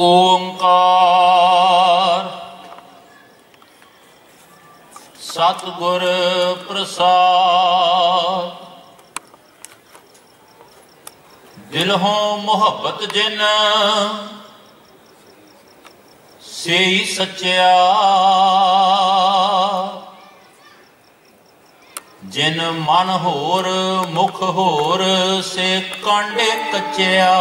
ओंकार सतगुर प्रसाद। दिलों मोहब्बत जिन से ही सच्चा, जिन मन होर मुख होर से कांडे कच्चा।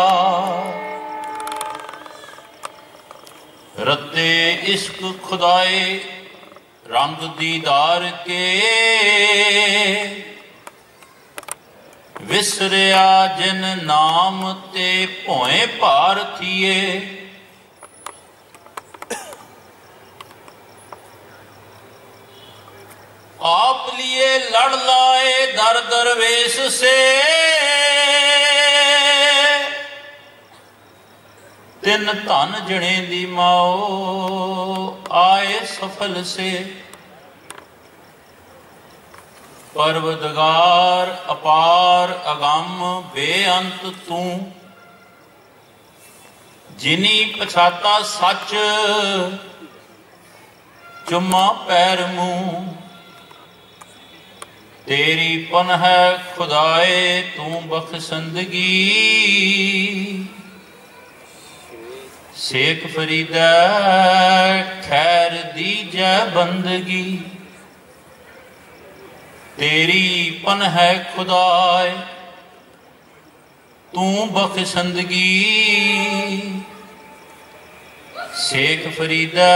रत्ते इश्क खुदाए रंग दीदार के, विसरिया जिन नाम ते भोए भार थिए। आप लिए लड़ लाए दर दरवेश से, तिन धन जने दी माओ आए सफल से। परवदगार अपार अगम बेअंत तू, जिनी पछाता सच चुम्मा पैर मुंह। तेरी पन है खुदाए तू बख्शंदगी, शेख फरीदा खैर दी जय बंदगी। तेरी पन है खुदाए तू बख्शंदगी, शेख फरीदा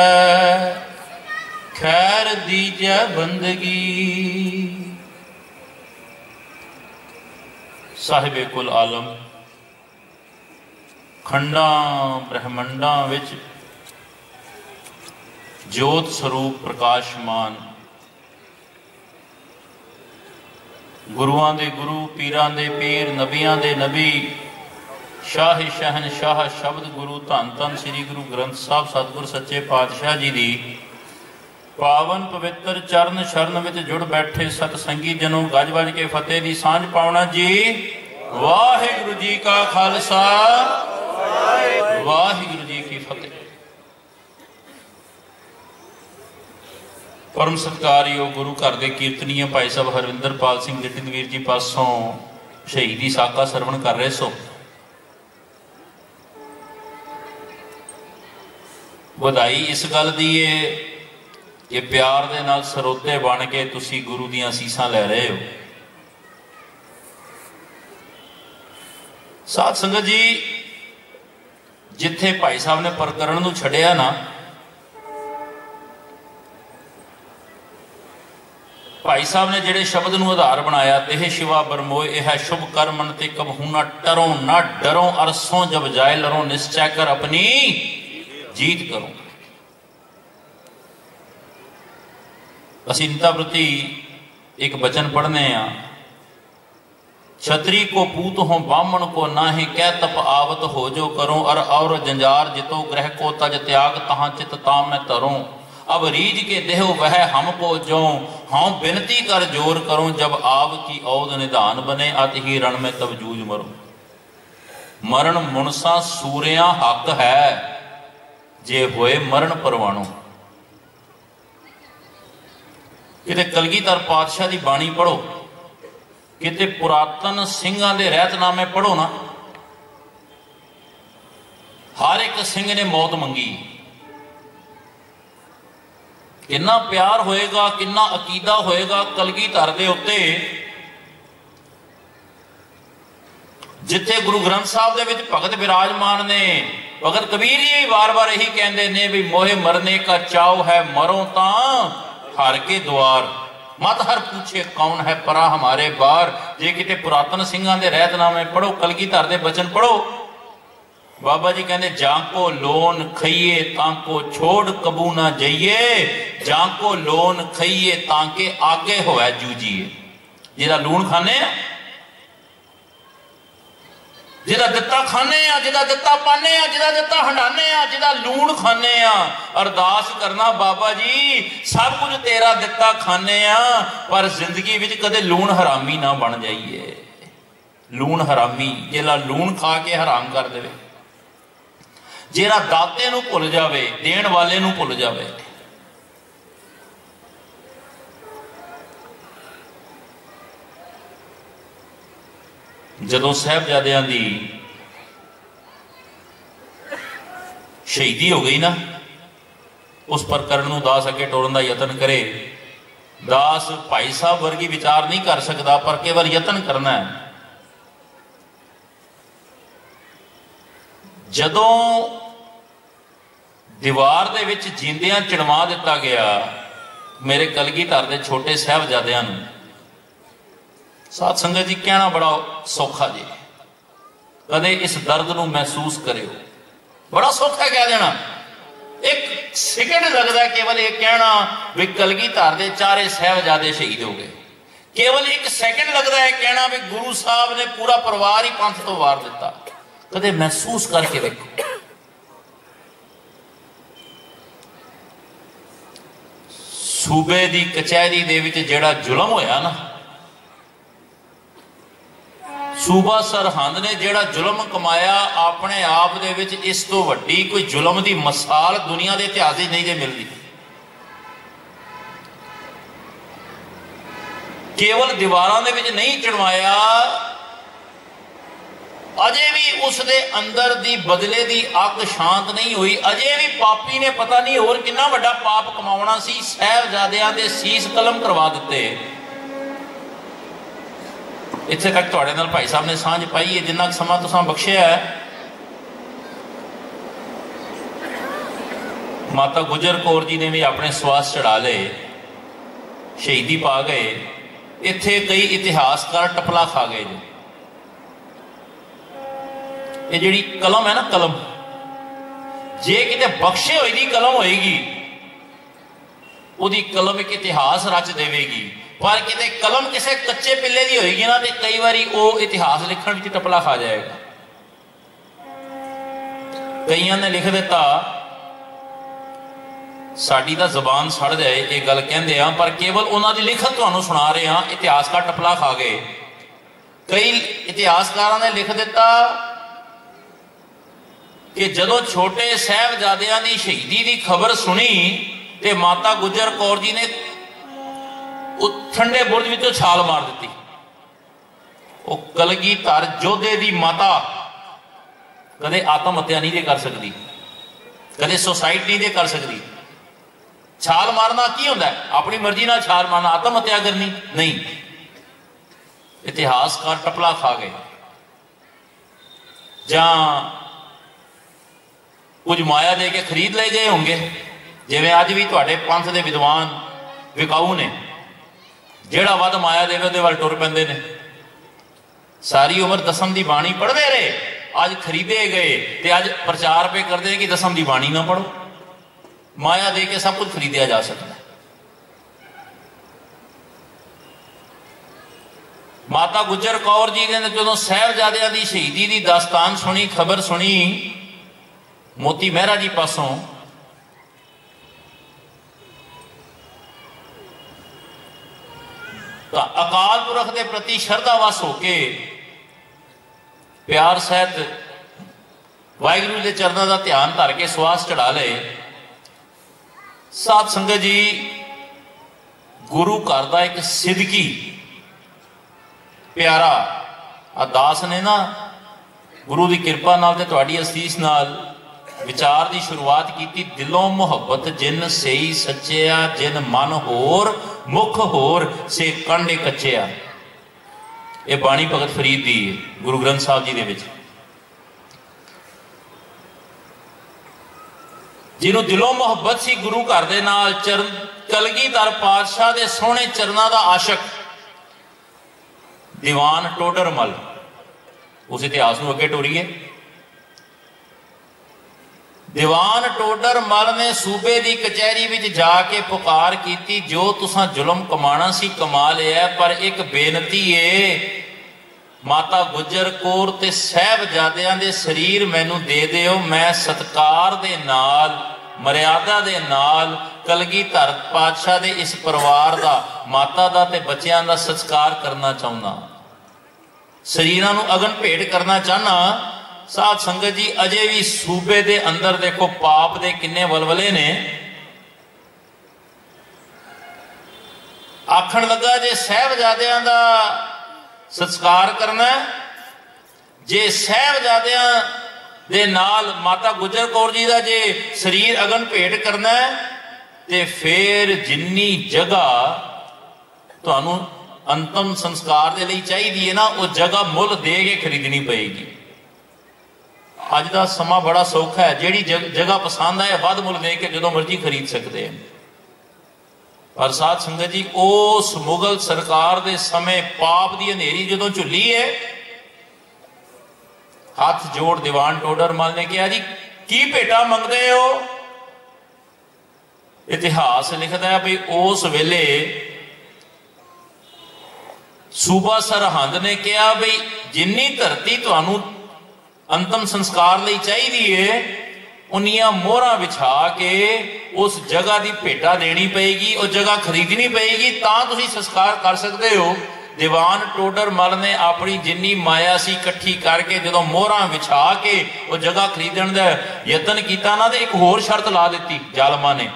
खैर दी जय बंदगी। साहिबे कुल आलम खंडा ब्रह्मंडा विच जोत स्वरूप प्रकाशमान, गुरुआं दे गुरु पीरां दे पीर नबियां दे नबी, शाह शहनशाह शब्द गुरु धन धन श्री गुरु ग्रंथ साहब सतगुर सच्चे पातशाह जी दी पावन पवित्र चरण शरण विच जुड़ बैठे सतसंगी जनों गज बज के फतेह दी सांझ पावना जी। वाहिगुरु जी का खालसा वाहिगुरु जी की फतेह। परम सत्कारयोग गुरु घर के कीर्तनीय भाई साहब हरविंदर पाल सिंह जटिनवीर जी पासों शहीदी साका सरवण कर रहे सो। बधाई इस गल दी है कि प्यार दे नाल सरोते बन के तुसी गुरु दियां असीसां लै रहे हो। साध संगत जी, जिथे भाई साहब ने प्रकरण नूं छड़िया ना, भाई साहब ने जिहड़े शब्द नूं आधार बनाया, तेह शिवा बरमोए यह शुभ कर्मन ते कबहू ना टरो ना डरो, अरसों जब जाए लरो निश्चय कर अपनी जीत करो। असीनता प्रति एक वचन पढ़ने हैं, छत्री को पूत हो बामण को नाहे कै तप आवत हो जो करो, और जंजार जितो ग्रह को तज त्याग तहां चित ताम मैं तरो। अब रीज के देहो वह हमको जो हाँ बिनती कर जोर करो, जब आव की औद निधान बने अत ही रण में तब जूझ मरो। मरण मुनसा सूर्या हक है जे होए मरण परवाणो। किते कलगीधर पातशाह की बाणी पढ़ो, किते पुरातन सिंघां दे रहतनामे पढ़ो ना, हर एक सिंह ने मौत मंगी। कितना प्यार होएगा, कितना अकीदा होएगा कलगीधर दे उत्ते, जिथे गुरु ग्रंथ साहब दे विच भगत विराजमान ने। भगत कबीर जी भी बार बार यही कहते ने भी मोहे मरने का चाव है, मरो तां हर के द्वार, मत हर पूछे कौन है परा हमारे बार। जे किते पुरातन सिंघां दे रहतनामे पढ़ो, कलगीधर दे बचन पढ़ो, बाबा जी कहते जाको लोन खइए ताको छोड़ कबू ना जाइए, जाको लोन खइए ताके आगे होए जूझिए। जिहदा लूण खाने जिहदा दिता खाने आ, जिहदा दिता पाने आ, जिहदा दिता हंडाने आ, जिहदा लूण खाने आ। अरदास करना बाबा जी सब कुछ तेरा दिता खाने आ, पर जिंदगी विच कदे लूण हरामी ना बन जाइए। लूण हरामी जिहड़ा लूण खा के हराम कर देवे। ਜਿਹੜਾ ਦਾਤੇ ਨੂੰ ਭੁੱਲ ਜਾਵੇ, ਦੇਣ ਵਾਲੇ ਨੂੰ ਭੁੱਲ ਜਾਵੇ। ਜਦੋਂ ਸਾਹਿਬਜ਼ਾਦਿਆਂ ਦੀ ਸ਼ਹੀਦੀ ਹੋ ਗਈ ਨਾ, उस प्रकरण नूं दास अगे टोरन का यतन करे। दास भाई साहब वर्गी विचार नहीं कर सकता, पर केवल यतन करना है। जदों दीवार दे विच जींदियां चिणवा दिता गया मेरे कलगीधर दे छोटे साहिबजादियां नूं, साध संगत जी कहना बड़ा सौखा जी, कदे इस दर्द नूं महसूस करियो, बड़ा सौखा कह देना। एक सेकंड लगता है केवल ये कहना भी कलगीधर दे चारे साहिबजादे शहीद हो गए। केवल एक सेकंड लगता है कहना भी गुरु साहब ने पूरा परिवार ही पंथ तो वार दिता। कदे महसूस करके देखो। सूबे दी कचहरी दे विच जेड़ा जुलम होया ना, सूबा सरहंद ने जेड़ा जुलम कमाया अपने आप दे विच, इस तो वड्डी कोई जुलम दी मिसाल दुनिया के इतिहास नहीं जे मिलती। केवल दीवारां दे विच नहीं चढ़वाया, अजे भी उसदे अंदर दी बदले दी अग शांत नहीं हुई। अजे भी पापी ने पता नहीं होर कितना वड्डा पाप कमाउणा सी, साहिबजादियां दे सीस कलम करवा दिते। इत्थे तक तुहाडे नाल भाई साहब ने सांझ पाई है, जिन्ना समा तुसां बख्शिया है। माता गुजर कौर जी ने भी अपने स्वास चढ़ा ले, शहीदी पा गए। इत्थे कई इतिहासकार टपला खा गए जी। ये जिहड़ी कलम है ना, कलम जे किते बख्शे होई दी कलम होएगी, उहदी कलम एक इतिहास रच देवेगी। पर किते कलम किसी कच्चे पिल्ले की होएगी ना, तो कई बारी वो इतिहास लिखण विच टपला खा जाएगा। कईयां ने लिख दिता साडी दा जबान सड़ जाए, ये गल कहंदे आ, पर केवल उन्हां दी लिखत तुहानूं सुना रहे हैं। इतिहास का टपला खा गए। कई इतिहासकारां ने लिख दिता कि जदों छोटे साहिबजादियां दी शहीदी दी खबर सुनी ते माता गुजर कौर जी ने ठंडे बुर्ज विचों छाल मार दी। वो कलगीधर जोधे दी माता कदे आत्म हत्या नहीं दे कर सकती, कदे सुसाइड नहीं दे कर सकती। छाल मारना की होंदा है? अपनी मर्जी नाल छाल मारना, आत्म हत्या करनी नहीं। इतिहासकार टपला खा गए। जां कुछ माया दे के खरीद ले गए होंगे, जिवें अज भी तुहाडे पंथ दे विद्वान विकाऊ ने, जेड़ा वध माया देवे उहदे वल टुर पैंदे ने। सारी उम्र दसम की बाणी पढ़ते रहे, अज खरीदे गए ते अज प्रचार पे करते हैं कि दसम की बाणी ना पढ़ो। माया दे के सब कुछ खरीदिया जा सकता है। माता गुजर कौर जी ने जो साहिबजादियां दी शहीदी दी दास्तान सुनी, खबर सुनी मोती मेहरा जी पासों, तो अकाल पुरख के प्रति श्रद्धावश होके प्यार सहित वाहिगुरू के चरणों का ध्यान धर के स्वास चढ़ा ले। साध संगत जी, गुरु घर का एक सिदकी प्यारा अरदास ने ना, गुरु की कृपा नाल ते तुहाडी असीस नाल विचार की शुरुआत की। दिलों मुहब्बत जिन सही सच्चिया, जिन मन होर मुख होर से कंडे कच्चिया। ये बाणी भगत फरीद दी गुरु ग्रंथ साहब जी दे विच। जिन्हों दिलों मुहब्बत सी गुरु घर दे नाल, चरण कलगीधर पातशाह दे सोहने चरणों का आशक दीवान टोडरमल, उस इतिहास को अगे टोरीए। दीवान टोडरमल ने सूबे की कचहरी में जाके पुकार की, जो तुसां जुल्म कमाना सी कमा लिया, पर एक बेनती है, माता गुजर कौर ते साहिबजादियां दे शरीर मैनू दे दिओ। मैं सत्कार दे नाल, मर्यादा दे नाल कलगीधर पातशाह दे इस परिवार का, माता दा ते बच्चियां दा संस्कार करना चाहना, शरीरां नू अगन भेंट करना चाहना। साध संगत जी अजे भी सूबे दे अंदर देखो पाप दे किन्ने वलवले ने। आखण लगा जे साहबजादियां दा संस्कार करना, जे साहबजादियां दे नाल माता गुजर कौर जी का जे शरीर अगन भेंट करना है, ते फिर जिन्नी जगह तुहानू अंतिम संस्कार के लिए चाहिए ना, वो जगह मुल दे के खरीदनी पएगी। अज का समा बड़ा सौखा है, जिहड़ी जगह पसंद आए वध मुल दे के जो मर्जी खरीद सकते हैं। पर साध संगत जी उस मुगल सरकार के समय पाप की अंधेरी जो झुली है, हाथ जोड़ दीवान टोडर मल ने कहा जी की भेटा मंगते हो। इतिहास लिखता है भी उस वेले सूबा सरहंद ने कहा बई जिन्नी धरती तुहानू अंतिम संस्कार लिए चाहिए उन्नियां मोहरां विछा के उस जगह की भेटा देनी पेगी, उस जगह खरीदनी पेगी, तां तुसीं संस्कार कर सकते हो। दीवान टोडर मल ने अपनी जिन्नी माया सी इकट्ठी करके जो मोहरां विछा के वो जगह खरीदण दा यतन किया ना, तो एक होर शर्त ला दी जालमा ने।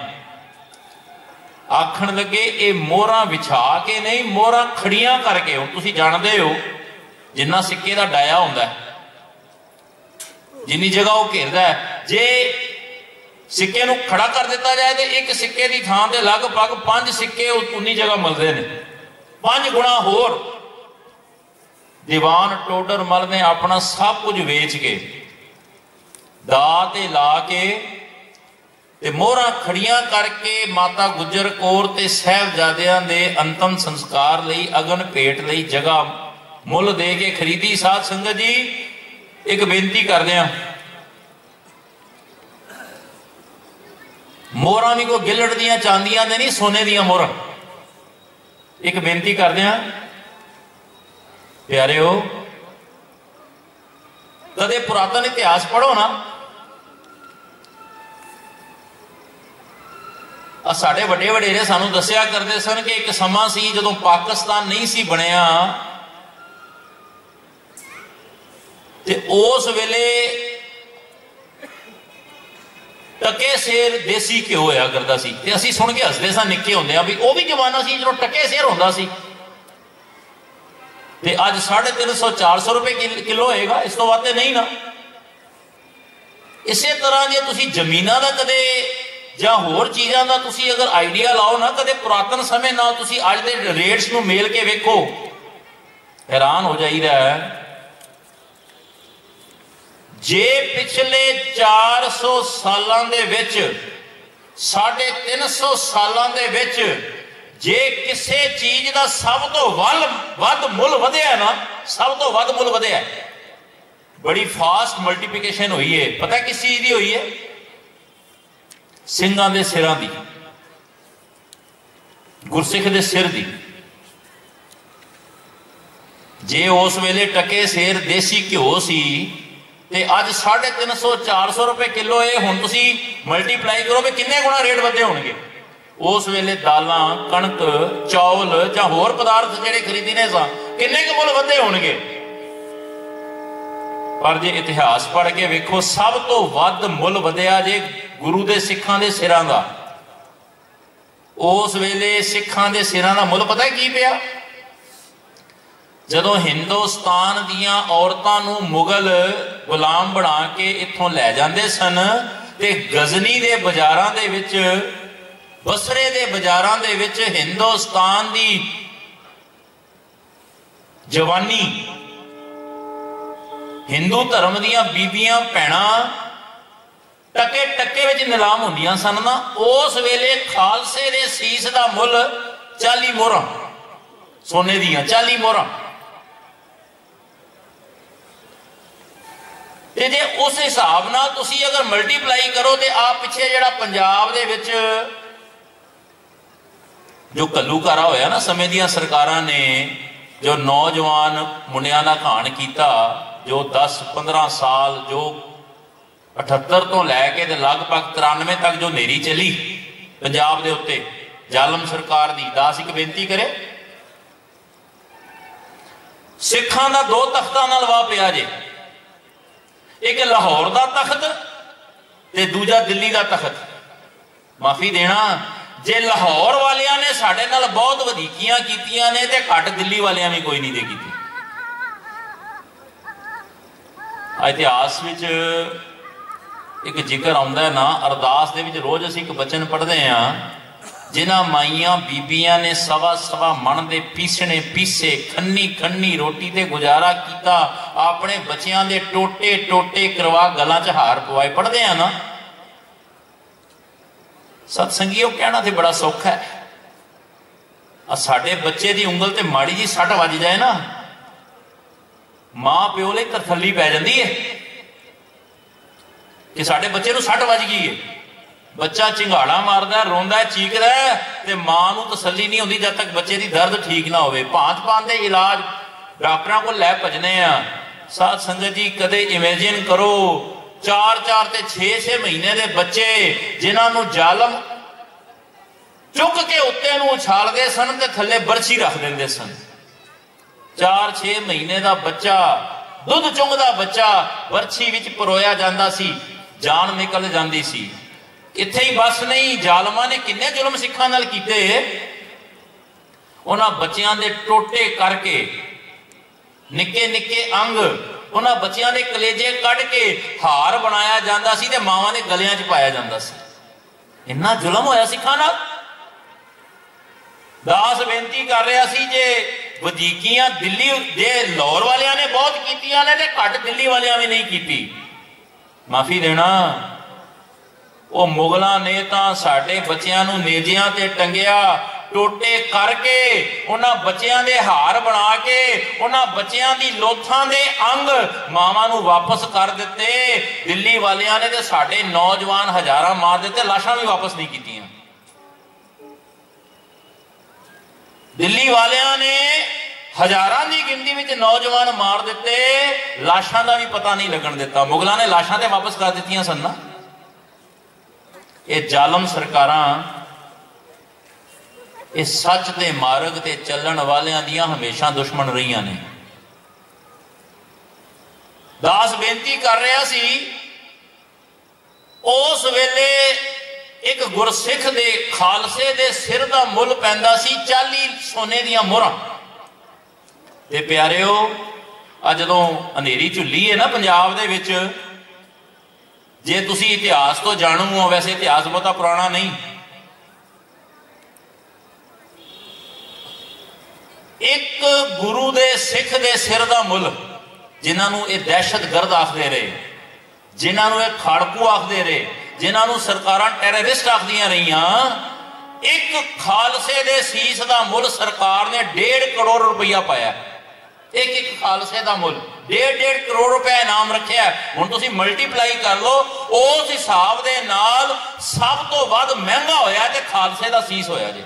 आखण लगे ये मोहरां विछा के नहीं, मोहरां खड़ियां करके। हुण तुसीं जानदे हो जिन्ना सिक्के का डाया हुंदा है, जिन्नी जगह वो घेरदा है, जे सिक्के नूं खड़ा कर दिता जाए तो एक सिक्के की थां ते लगभग 5 सिक्के उन्नी जगह मिलते हैं, 5 गुणा होर। दीवान टोडर मल ने अपना सब कुछ वेच के दां ते ला के ते मोहरां खड़ियां करके माता गुजर कौर ते साहबजादियां दे अंतिम संस्कार लई अगन भेंट लई जगह मुल दे के खरीदी। साध संगत जी एक बेनती करदे हां, मोहरां भी कोई गिलट दियां चांदियां दे नहीं, सोने दियां मोहरां। एक बेनती करदे हां प्यारे हो, कदे पुरातन इतिहास पढ़ो ना। साडे वड्डे वडेरे सानू दस्सिया करते सन कि एक समा सी जदों पाकिस्तान नहीं सी बनिया, ते उस वेले टके सेर देसी घ्यो होया करता सी। ते असीं सुन के हसदे सा निक्के होंदे भी वो भी जमाना सी जो टके सेर होंदा सी। ते अज 350-400 रुपए किलो होएगा, इस तो वध ते नहीं ना। इसे तरह जे तुसीं जमीनां दा कदे जां होर चीज़ां दा तुसीं अगर आइडिया लाओ ना, कदे पुरातन समय नाल तुसीं अज दे रेट्स नूं मेल के वेखो, हैरान हो जाईदा है। जे पिछले 400 सालों दे विच 350 सालों दे विच जे किसी चीज का सब तो वध मुल वधिया ना, सब तो वध मुल वधिया, बड़ी फास्ट मल्टीप्लिकेशन हुई है। पता किस चीज की हुई है? ਸਿੰਘਾਂ ਦੇ ਸਿਰਾਂ ਦੀ, गुरसिख के सिर की। जे उस वेले टके सेर देसी घ्यो सी ते अज 350-400 रुपए किलो है। हुण तुसीं मल्टीप्लाई करो भी किन्ने गुणा रेट वधे होणगे। उस वेले दालां, कणक, चौल जां होर पदार्थ जिहड़े खरीदने सा किन्ने क मुल वधे होणगे। पर जे इतिहास पढ़ के वेखो, सब तो वध मुल वधिया जे गुरु दे सिखां दे सिरां दा। उस वेले सिखां दे सिरां दा मुल पता की पिया? जदों हिंदुस्तान दियां औरतां नूं मुगल गुलाम बना के इत्थों लै जांदे सन ते गजनी दे बाजारां दे विच, बसरे दे बाजारां दे विच हिंदुस्तान दी जवानी, हिंदू धर्म दियां बीबियां भैणां टके टके विच नीलाम होंदियां सन ना। उस वेले खालसे दे सीस दा मुल 40 मोहरां, सोने दियां 40 मोहरां। ते जे उस हिसाब नाल तुसीं अगर मल्टीप्लाई करो तो आप पिछे जिहड़ा पंजाब दे विच जो घल्लूकारा होया ना, समय दियां सरकारां ने जो नौजवान मुंडियां दा घाण कीता, जो 10-15 साल, जो 78 तो लैके लगभग 93 तक जो नेरी चली पंजाब दे उत्ते जालम सरकार दी। दास एक बेनती करे, सिखां दा 2 तख्तां नाल वाह पिया जे। एक लाहौर का तख्त ते दूजा दिल्ली का तख्त। माफी देना, जे लाहौर वालियां ने साडे नाल बहुत वधीकियां कीतियां ने ते घट दिल्ली वालियां भी कोई नहीं दे कीती। इतिहास विच एक जिक्र आउंदा है ना, अरदास दे विच रोज असीं एक बचन पढ़दे हां, जिन्हां माइयां बीबियां ने सवा सवा मन दे पीसने पीसे खन्नी खन्नी रोटी ते गुजारा किया, अपने बच्चियां दे टोटे टोटे करवा गलां च हार पवाए। पढ़दे हैं ना सत्संगियों, कहना तो बड़ा सौखा है। साडे बच्चे दी उंगल ते माड़ी जी सट वज जाए ना, मां प्यो लई तरथली पै जांदी है कि साडे बच्चे नूं सट वज गई है। बच्चा चिंगाड़ा मारदा, रोंदा, चीकदा, ते मां नूं तसल्ली नहीं होंदी जब तक बच्चे की दर्द ठीक ना होवे। भांत भांत दे इलाज डॉक्टरों को लै भजने आ। साध संगत जी कदे इमेजिन करो, 4-4 ते 6-6 महीने के बच्चे जिन्होंने जालम चुक के उत्ते नूं उछालदे सन ते थल्ले बरछी रख देंदे सन। 4-6 महीने का बच्चा, दुध चुंगदा बच्चा बरछी विच परोया जांदा सी, जान निकल जांदी सी। इत्थे ही बस नहीं, जालमा ने किन्ने जुल्म सिखां नाल कीते। उन्हां बच्चियां दे टोटे करके निक्के निक्के अंग, उन्हां बच्चियां दे कलेजे कढ़ के हार बनाया जांदा सी ते मावां दे गलियां च पाया जांदा सी। इन्ना जुल्म होया सिखां नाल। दास बेनती कर रहा सी, जे वधीकियां दिल्ली दे लाहौर वालियां ने बहुत कीतियां ने ते घट दिल्ली वालियां भी नहीं कीती। माफी देना, वो मुगलों ने तो साडे बच्चियां नूं नेजियां ते टंगिया, टोटे करके उन्हां बच्चियां दे हार बना के उन्हां बच्चियां दी लोथां दे अंग मावां नूं वापस कर दिते। दिल्ली वालियां ने ते साडे नौजवान हजारां मार दिते, लाशां भी वापस नहीं कीतियां। दिल्ली वालियां ने हजारां दी गिनती विच नौजवान मार दिते, लाशां दा भी पता नहीं लगन दिता। मुगलों ने लाशां ते वापस कर दित्तियां सन ना। ये जालम सरकारां ये सच के मार्ग ते चलण वालियां दियां हमेशा दुश्मन रही ने। दास बेनती कर रहा सी, उस वेले एक गुरसिख दे खालसे दे सिर दा मुल पैंदा सी 40 सोने दियां मोहरां। ते प्यारिओ, अज जदों अंधेरी झुली है ना पंजाब दे विच, जे तुसी इतिहास तो जाणू हो, वैसे इतिहास बहुता पुराना नहीं, एक गुरु दे सिख दे सिर दा मुल, जिन्होंने ये दहशत गर्द आखते रहे, जिन्होंने ये खाड़कू आखते रहे, जिन्होंने सरकारां टैररिस्ट आखदियां रहियां, एक खालसे दे सीस दा मुल सरकार ने 1.5 करोड़ रुपया पाया। एक एक खालसे का मुल 1.5 करोड़ रुपया इनाम रखा। हुण तुसीं मल्टीप्लाई कर लो, उस हिसाब के नाल सब तो वध महंगा होया ते खालसे का सीस होया जी,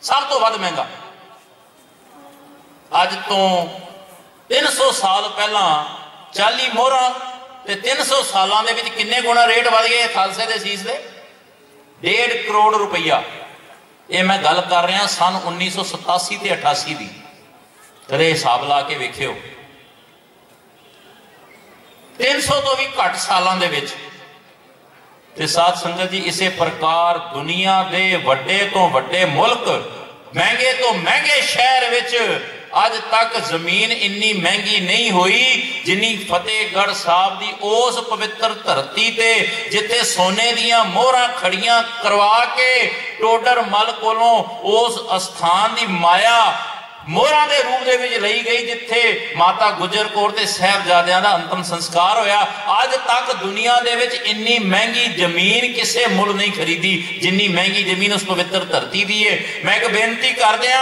सब तो वध महंगा। अज तो 300 साल पहला 40 मोहरां ते 300 सालों के विच किन्ने गुणा रेट वध गए खालसे के सीस के? 1.5 करोड़ रुपया। ये मैं गल कर रहा सन 1987 ते 88 की। कदे हिसाब ला के वेखियो, 300 तो भी घट सालों के विच। ते साध संगत जी, इसे प्रकार दुनिया के वड्डे तो वड्डे मुल्क, महंगे तो महंगे शहर विच अज तक जमीन इन्नी महंगी नहीं हुई जिन्नी फतेहगढ़ साहब की उस पवित्र धरती ते, जिथे सोने दियां मोहरां खड़ियां करवा के टोडर मल कोलों उस अस्थान की माया मोहरां दे रूप दे विच लई गई, जिथे माता गुजर कौर ते साहिबजादियां दा अंतिम संस्कार होया। अज तक दुनिया दे विच इन्नी महंगी जमीन किसे मुल नहीं खरीदी जिन्नी महंगी जमीन उस पवित्र धरती दी है। मैं एक बेनती कर दिया,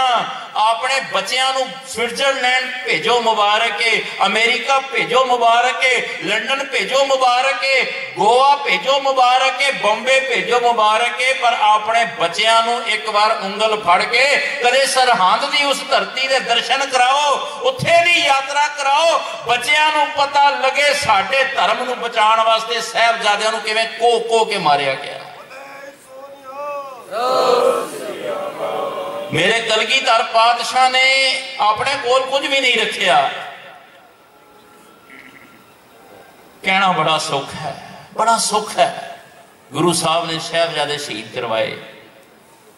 अपने बच्चों को स्विट्जरलैंड भेजो मुबारक है, अमेरिका भेजो मुबारक है, लंडन भेजो मुबारक है, गोवा भेजो मुबारक है, बॉम्बे भेजो मुबारक है, पर अपने बच्चों को एक बार उंगल फड़ के कदे सरहद की उस धरती के दर्शन कराओ, उत्थे दी यात्रा कराओ, बच्चों को पता लगे साडे धर्म को बचाने वास्ते साहिबजादियां नूं किवें को के मारिया गया। मेरे कलगीधर पातशाह ने अपने कोल कुछ भी नहीं रखिया, कहना बड़ा सुख है, बड़ा सुख है। गुरु साहब ने साहिबजादे शहीद करवाए।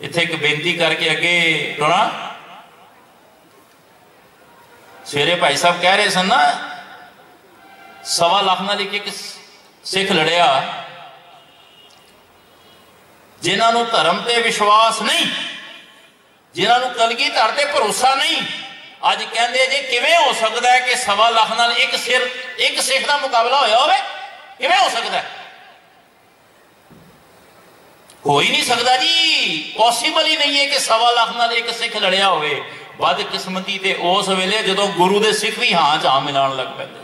इत्थे एक बेनती करके अगे टुरा। सवेरे भाई साहब कह रहे सन ना, 1.25 लाख नाल एक सिख लड़िया, जिन्होंने धर्म ते विश्वास नहीं, जिन्होंने कलगीधर ते भरोसा नहीं, अज कहते जी किवें हो सकता है कि 1.25 लाख नाल एक सिख का मुकाबला होया होवे? किवें हो सकता है? हो ही नहीं सकता जी, पॉसीबल ही नहीं है कि 1.25 लाख नाल एक सिख लड़िया होवे। बदकिस्मती ते उस वेले जदों गुरु दे सिख भी हाँ च हाँ मिलाण लग पैंदे,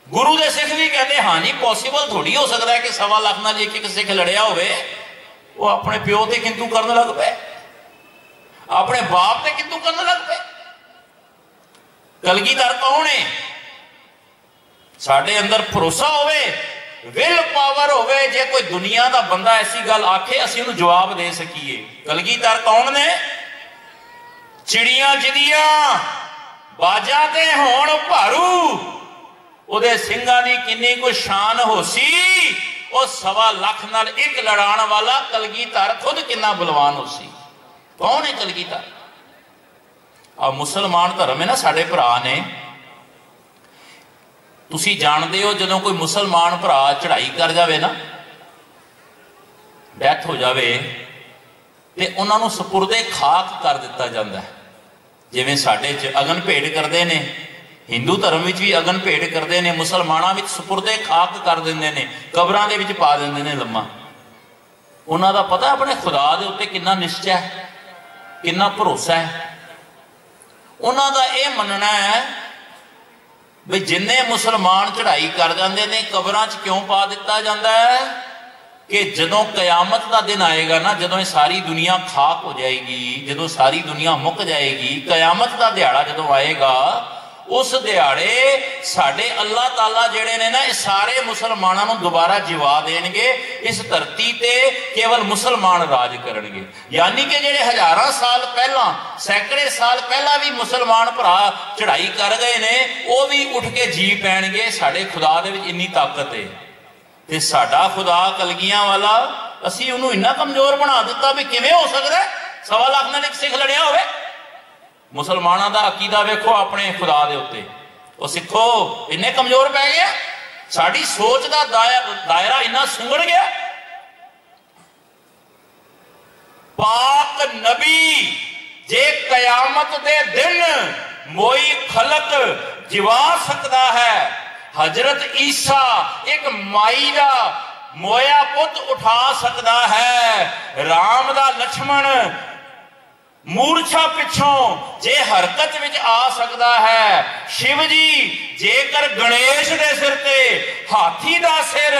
गुरु दे सिख भी कहते हाँ जी पॉसीबल थोड़ी हो सकता है कि 1.25 लाख नाल एक सिख लड़िया होवे। वो अपने प्यो ते किंतु करन लग पे, अपने बाप ते किंतु करन लग पे। कलगीधर कौन है? साडे अंदर भरोसा होवे, विल पावर होवे। जे कोई दुनिया का बंदा ऐसी गल आखे असीं उहनूं जवाब दे सकीए। कलगीधर कौन ने? चिड़ियां जिदियां बाजां ते होण भारू, उहदे सिंघां दी किन्नी कुछ शान होसी। और 1.25 लाख नाल एक लड़ाण वाला कलगीधर खुद कितना बलवान होसी। कौन है कलगीधर? आ मुसलमान धर्म है ना साडे भरा ने। तुसी जानते हो जदों कोई मुसलमान भरा चढ़ाई कर जावे ना, डेथ हो जावे, ते उन्हां नूं सपुरदे खाक कर दिता जाता है। जिवें साडे च अगन भेंट करते हैं, हिंदू धर्म विच भी अगन भेंट करते हैं, मुसलमानां विच सपुरदे खाक कर देंदे ने, कबरां दे विच पा देंदे ने लम्मा। उन्हां दा पता अपने खुदा दे उत्ते किन्ना निश्चय है, किन्ना भरोसा है। उन्हां दा इह मनना है भी जिन्ने मुसलमान चढ़ाई कर जाते हैं कबरां च क्यों पा दिता जाता है कि जदों कयामत का दिन आएगा ना, जदों सारी दुनिया खाक हो जाएगी, जदों सारी दुनिया मुक जाएगी, कयामत का दिहाड़ा जदों आएगा, उस दिहाड़े साडे अल्लाह ताला जिहड़े ने ना सारे मुसलमानों को दोबारा जिवा देंगे। इस धरती ते केवल मुसलमान राज करनगे। यानी कि जिहड़े हजारां साल पहला, सैकड़े साल पहला भी मुसलमान भरा चढ़ाई कर गए ने, वो भी उठ के जी पैणगे। साडे खुदा दे विच इन्नी ताकत है। ते साडा खुदा कलगियां वाला असीं उहनूं इन्ना कमजोर बना दिता भी किवें हो सकदा है 1.25 लाख नाल एक सिख लड़िया होवे। मुसलमानों का अकीदा वेखो अपने खुदा दे उत्ते, वो सिखो इन्ने कमजोर पै गया। साड़ी सोच का दायरा इन्ना सुंगड़ गया। पाक नबी जे कयामत दे दिन मोई खलक जिवा सकता है, हजरत ईसा एक माई का मोया पुत उठा सकता है, राम दा लक्ष्मण मूर्छा पिछों जे हरकत विच आ सकता है, शिव जी जेकर गणेश दे सिर ते हाथी दा सिर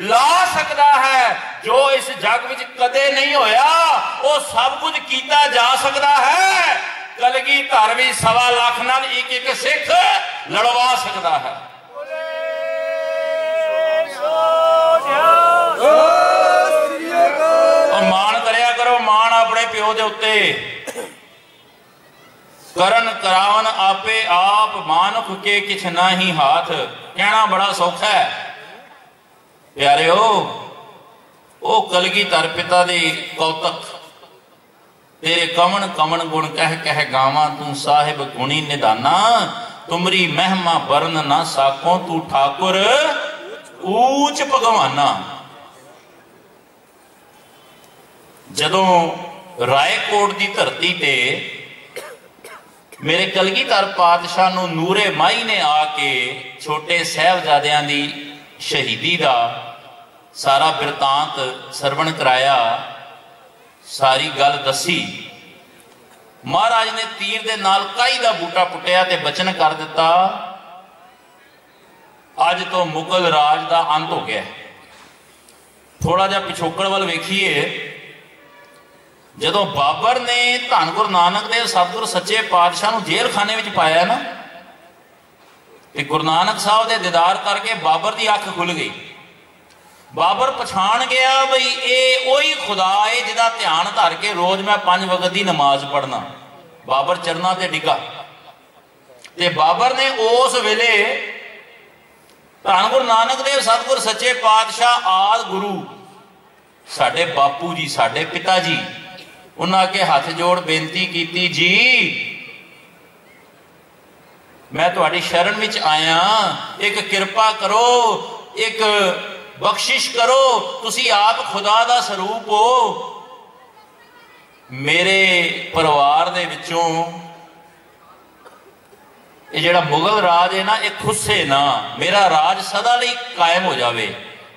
ला सकता है, जो इस जग विच कदे नहीं होया वो सब कुछ किया जा सकता है। कलगीधर भी 1.25 लाख नाल एक एक सिख लड़वा सकता है। मान करया करो, मान अपने प्यो दे उत्ते। करन करावन आपे आप, मानुख के किछ ना ही हाथ। कहना बड़ा सौखा है प्यारे ओ कलगीधर पिता दे कौतक। तेरे कमन कमन गुण कह कह गावा, तू साहिब गुणी निदाना, तुमरी महिमा बरन ना साको, तू ठाकुर ऊंच भगवाना। जदों रायकोट की धरती ते मेरे कलगीधर पातशाह नूं नूरे माई ने आके छोटे साहिबजादियां दी शहीदी का सारा बिरतांत सरवण कराया, सारी गल दसी। महाराज ने तीर दे नाल काई दा बूटा पुटिया ते बचन कर दिता, अज तो मुगल राज का अंत हो गया। थोड़ा जा पिछोकड़ वाल वेखीए, जदों बाबर ने धन गुरु नानक देव सतगुरु सच्चे पातशाह नूं जेल खाने में पाया ना, ते गुरु नानक साहब दे दीदार करके बाबर की अख खुल गई। बाबर पछाण गया बई ये ओही खुदा है जिहदा ध्यान धर के रोज मैं 5 वक्त की नमाज पढ़ना। बाबर चरना ते डिगा, ते बाबर ने उस वेले धन गुरु नानक देव सतगुर सच्चे पातशाह आदि गुरु साडे बापू जी साडे पिता जी उन्हां अगे हाथ जोड़ बेनती की, जी मैं तुहाडी शरण विच आया, एक किरपा करो, एक बख्शिश करो, तुसी आप खुदा दा स्वरूप हो। मेरे परिवार दे विचों ये जिहड़ा मुगल राज है ना, ये खुस्से ना, मेरा राज सदा लई कायम हो जावे।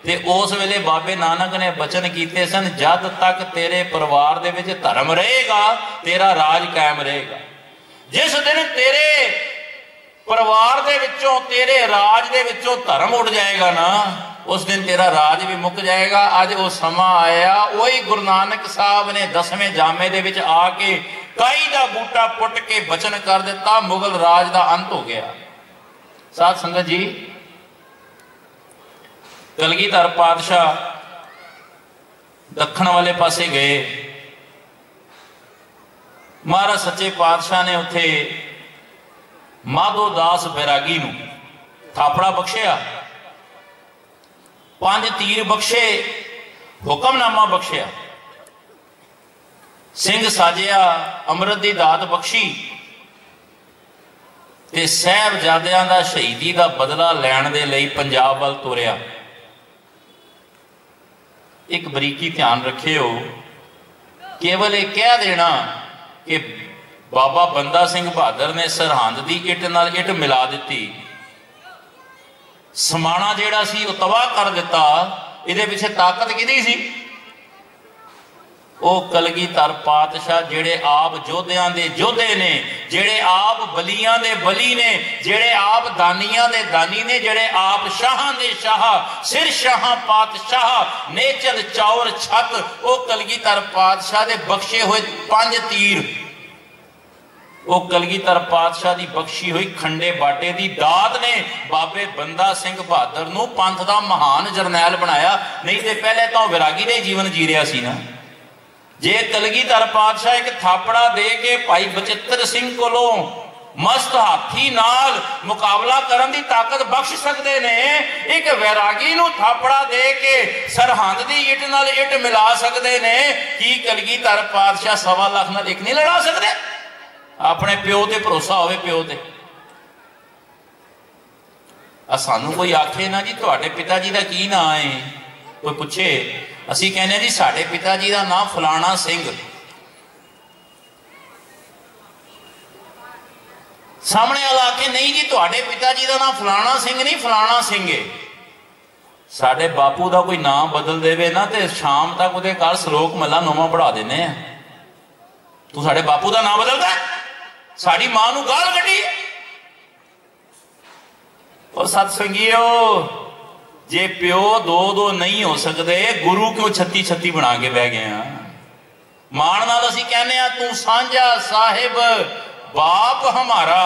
ते उस वेले बाबे नानक ने बचन कीते सन, जद तक तेरे परिवार दे विच धर्म रहेगा तेरा राज कायम रहेगा। जिस दिन तेरे परिवार दे विचों तेरे राज दे विचों धर्म उड़ जाएगा ना, उस दिन तेरा राज भी मुक जाएगा। अज वो समा आया, वही गुरु नानक साहब ने 10वें जामे दे विच आके काई दा बूटा पुट के बचन कर दिता, मुगल राज दा अंत हो गया। साध संगत जी, कलगीधर पातशाह दखण वाले पासे गए, महाराज सच्चे पातशाह ने उत्थे माधो दास बैरागी नूं थापड़ा बख्शिया, 5 तीर बख्शे, हुक्मनामा बख्शिया, सिंह साजिया, अमृत दी दात बख्शी ते साहिबजादियां दा शहीदी दा बदला लैण दे लई पंजाब वल तुरिया। एक बरीकी ध्यान रखियो, केवल एक कह देना कि बाबा बंदा सिंह बहादुर ने सरहंद की इट नाल इट मिला दी, समाणा जिहड़ा सी वो तबाह कर दिता, इहदे पिछे ताकत किहदी सी? वो कलगीधर पातशाह जिहड़े आप योद्धियां दे योद्धे ने, जिहड़े आप बलियां दे बली ने, जिहड़े आप दानियां दे दानी ने, जिहड़े आप शाहां दे शाह, सिर शाह पातशाह नेचल चौर छत, वो कलगीधर पातशाह दे बख्शे हुए 5 तीर, वो कलगीधर पातशाह की बख्शी हुई खंडे बाटे की दात ने बाबे बंदा सिंह बहादुर नूं पंथ दा महान जरनैल बनाया। नहीं तो पहले तो विरागी दे जीवन जी रहा सी ना। जे कलगीधर पातशाह एक थापड़ा दे के भाई बचित्र सिंह कोलों मस्त हाथी नाल मुकाबला करन दी ताकत बख्श सकते ने, एक वैरागी नूं थापड़ा दे के सरहंद दी इट नाल इट मिला सकते ने, की कलगीधर पातशाह 1.25 लाख नाल एक नहीं लड़ा सकते? अपने प्यो ते भरोसा होवे, प्यो ते सानू कोई आखे ना जी तुहाडे पिता जी दा की नाम है, कोई पूछे असी कहने जी साडे पिता जी दा नाम फलाना सिंह, सामने वाला आखे नहीं जी तुहाडे पिता जी दा नाम फलाना सिंह नहीं फलाना सिंह है। साडे बापू दा कोई नाम बदल देवे ना ते शाम तक उहदे घर सलोक महला नौवां पढ़ा देने आ। तू साडे बापू दा नाम बदलदा, साड़ी मां नूं गाल कड्डी। और सत्संगियो, जे प्यो 2 नहीं हो सकते, गुरु क्यों 36 बना के बह गए हैं? मान नाल असीं कहने आ तू सांझा साहिब बाप हमारा,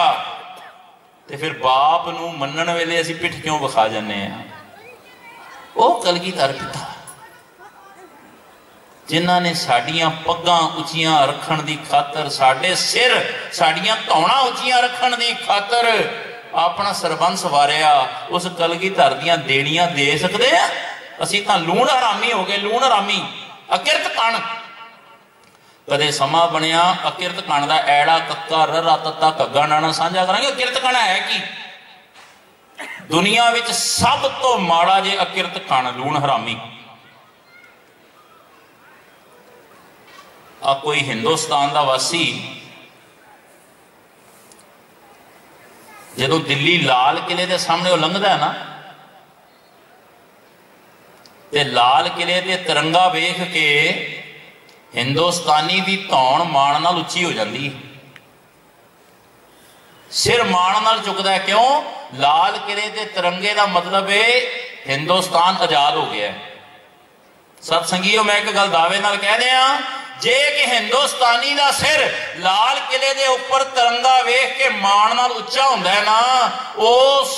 ते फिर बाप नूं मन्नण वेले असीं पिठ क्यों विखा जाने आ? ओ कलगीधर पिता जिन्हां ने साडियां पग्गां उचियां रखण दी खातर, साडे सिर साडियां धौणां उचियां रखण दी खातर अपना सरबंस वारिया, उस कलगीधर दियां देणियां दे सकदे आ? असीं तां लूण हरामी हो गए, लूण हरामी, अकिरत कण। कदे समा बनिया अकिरत कण दा ऐड़ा कक्का ररा तत्ता घग्गा नाना साझा करांगे। अकिरत कण है की? दुनिया विच सब तो माड़ा जे अकिरत कण लूण हरामी। आ कोई हिंदुस्तान दा वासी जदों दिल्ली लाल किले के सामने लंघदा है ना, ते लाल किले ते तिरंगा वेख के हिंदुस्तानी दी धौण माण नाल उच्ची हो जाती है, सिर माण नाल चुकदा है। क्यों? लाल किले के तिरंगे का मतलब है हिंदुस्तान आजाद हो गया है। सत्संगियों, मैं एक गल दावे नाल कह दिया, जे कि हिंदुस्तानी दा सिर लाल किले दे उपर तिरंगा वेख के माण नाल उच्चा हुंदा है ना, उस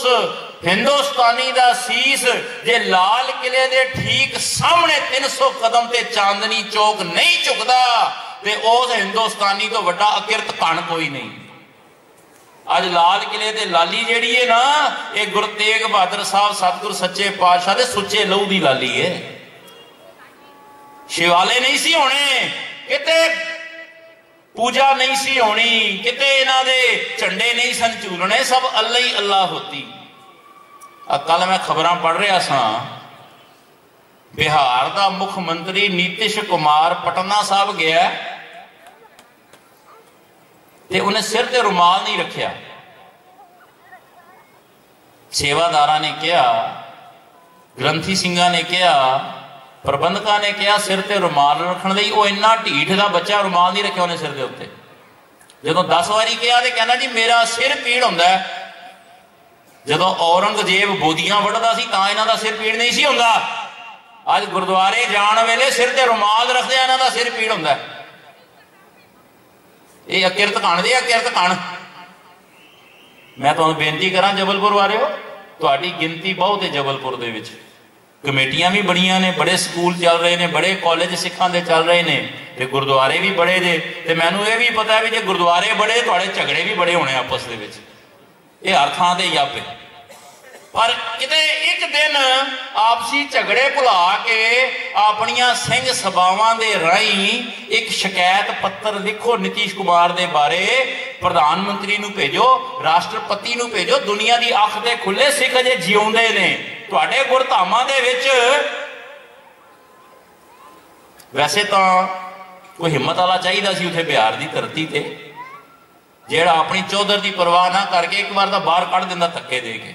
हिंदुस्तानी दा सीस जे लाल किले दे ठीक सामने 300 कदम ते चांदनी चौक नहीं झुकदा, ते उस हिंदुस्तानी तो वड्डा अकिरत कण कोई नहीं। अज लाल किले ते लाली जिहड़ी है ना, ये गुरु तेग बहादुर साहब सतगुरु सच्चे पातशाह दे सुच्चे लहू दी लाली है। शिवाले नहीं सी होने, किते पूजा नहीं सी होनी, किते इन्हां दे झंडे नहीं सन झूलने, सब अल्लाह ही अल्लाह होती। कल मैं खबरां पढ़ रहा सा, बिहार का मुख्यमंत्री नीतीश कुमार पटना साहब गया ते उन्हें सिर ते रुमाल नहीं रखिया। सेवादारा ने कहा, ग्रंथी सिंघा ने कहा, प्रबंधका ने कहा सिर ते रुमाल रखने लई। वो इन्ना ढीठ का बच्चा रुमाल नहीं रखिया उन्हें सिर के उत्ते। जो 10 बारी कहा तो कहना जी मेरा सिर पीड़ होंदा है। जदों औरंगजेब बोदियां वढ़दा सी तां इन्हां दा सिर पीड़ नहीं सी होंदा। अज गुरुद्वारे जाण वेले सिर ते रुमाल रखदे इन्हां दा सिर पीड़ होंदा है। ये अकिरत कण दे अकिरत कण। मैं तुहानूं बेनती करां जबलपुर वालिओ, तुहाडी गिनती बहुत है जबलपुर दे विच, कमेटियां भी बड़ियां ने, बड़े स्कूल चल रहे हैं, बड़े कॉलेज सिखां दे चल रहे हैं, ते गुरुद्वारे भी बड़े जे। ते मैनूं ये भी पता है भी जे गुरुद्वारे बड़े तुहाडे झगड़े भी बड़े होने आपस दे विच। ये हर थां ते यापे। पर किते एक दिन आपसी झगड़े भुला के अपनियां सिंह सभावां दे राही एक शिकायत पत्र लिखो नीतीश कुमार दे बारे, प्रधानमंत्री नूं भेजो, राष्ट्रपति नूं भेजो, दुनिया दी अख दे खुले सिख अजे जिउंदे ने। तुहाडे गुरधामां दे विच वैसे तो कोई हिम्मत वाला चाहिए सी उत्थे बिहार की धरती ते, जेड़ा अपनी चौधर की परवाह ना करके एक बार तो बाहर कढ़ दिंदा धक्के दे के।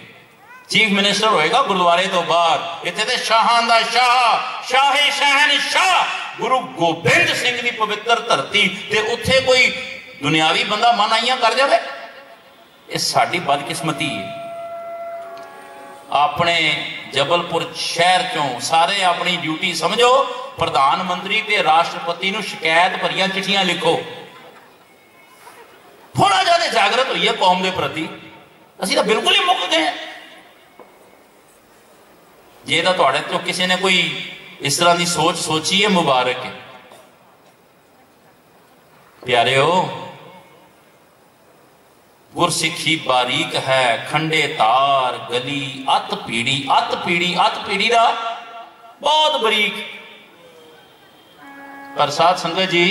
चीफ मिनिस्टर होएगा गुरुद्वारे तो बाहर। इत्थे ते शाहां दा शाह, शाहे शहनशाह गुरु गोबिंद सिंह की पवित्र धरती ते उत्थे कोई दुनियावी बंदा मनाइयां कर जाए। ये साडी बदकिस्मती है। अपने जबलपुर शहर चों सारे अपनी ड्यूटी समझो, प्रधानमंत्री ते राष्ट्रपति नूं शिकायत भरियां चिट्ठियां लिखो। थोड़ा ज्यादा जागृत हुई है कौम के प्रति। असीं तां बिल्कुल ही मुक गए। जे तां तुहाडे चों किसी ने कोई इस तरह की सोच सोची है, मुबारक है। प्यारेओ, गुरसिखी बारीक है, खंडे तार गली अत पीड़ी, अत पीड़ी, अत पीड़ी का बहुत बरीक। पर साध संगत जी,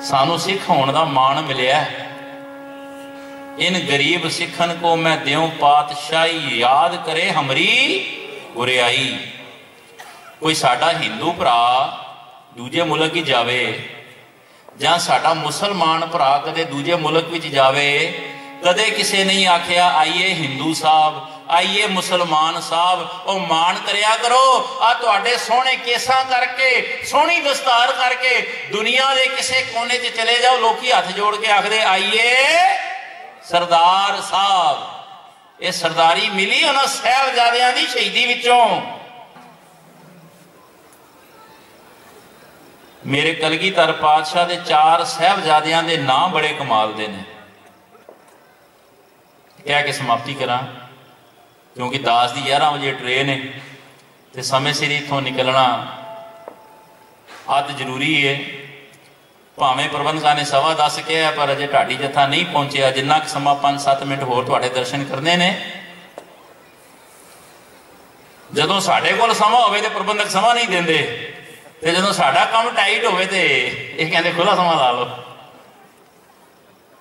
सानू सिख होने का मान मिलिया। इन गरीब सिखन को मैं देऊं पातशाही, याद करे हमरी गुरियाई। कोई साडा हिंदू भरा दूजे मुल्क ही जावे, जां साडा मुसलमान भरा कदे दूजे मुल्क विच जावे, कदे किसे नहीं आखिया आइए हिंदू साहब, आइए मुसलमान साहब, ओ मान करया करो। आ तुहाडे सोहणे केसां करके, सोहनी दस्तार करके दुनिया के किसे कोने च चले जाओ, लोकी हथ जोड़ के आखदे आइए सरदार साहब। ये सरदारी मिली उन्हां साहिबजादियां दी शहीदी विचों। मेरे कलगीधर पातशाह दे 4 साहिबजादियां दे नाम बड़े कमाल दे ने। कह के समाप्ति करा, क्योंकि दास की 11 बजे ट्रेन है तो समय सिर इथों निकलना अत जरूरी है। भावें प्रबंधकां ने 10:15 कहा, पर अजे ढाडी जत्था नहीं पहुंचा। जिन्ना समा 5-7 मिनट होर तुहाडे दर्शन करने ने। जदों साडे कोल समा होवे ते प्रबंधक समा नहीं देंदे, ते जदों साडा काम टाइट होवे ते ये कहंदे खुला समा ला लो।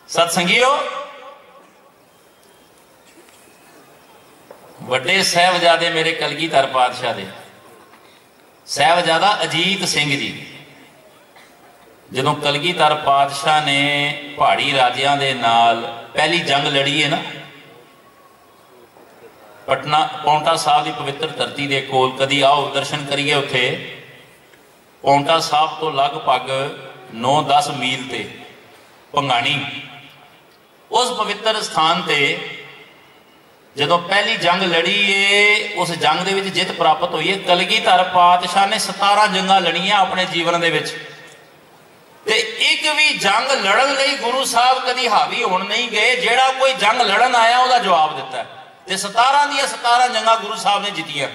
सतसंगियो, वड्डे साहिबजादे मेरे कलगीधर पातशाह दे साहिबजादा अजीत सिंह जी, जदों कलगीधर पातशाह ने पहाड़ी राजियां दे नाल पहली जंग लड़ी है ना, पटना पौंटा साहब की पवित्र धरती के कोल, कदी आओ दर्शन करिए। उत्थे पौंटा साहब तो लगभग 9-10 मील ते भंगाणी, उस पवित्र स्थान ते जदों पहली जंग लड़ी है, उस जंग दे विच जित प्राप्त हुई है। कलगीधर पातशाह ने 17 जंगां लड़ियां अपने जीवन दे विच, ते एक भी जंग लड़न लई गुरु साहब कदी हावी होण नहीं गए। जेड़ा कोई जंग लड़न आया उसका जवाब दिता है, ते 17 दी 17 जंगां गुरु साहब ने जीतियां।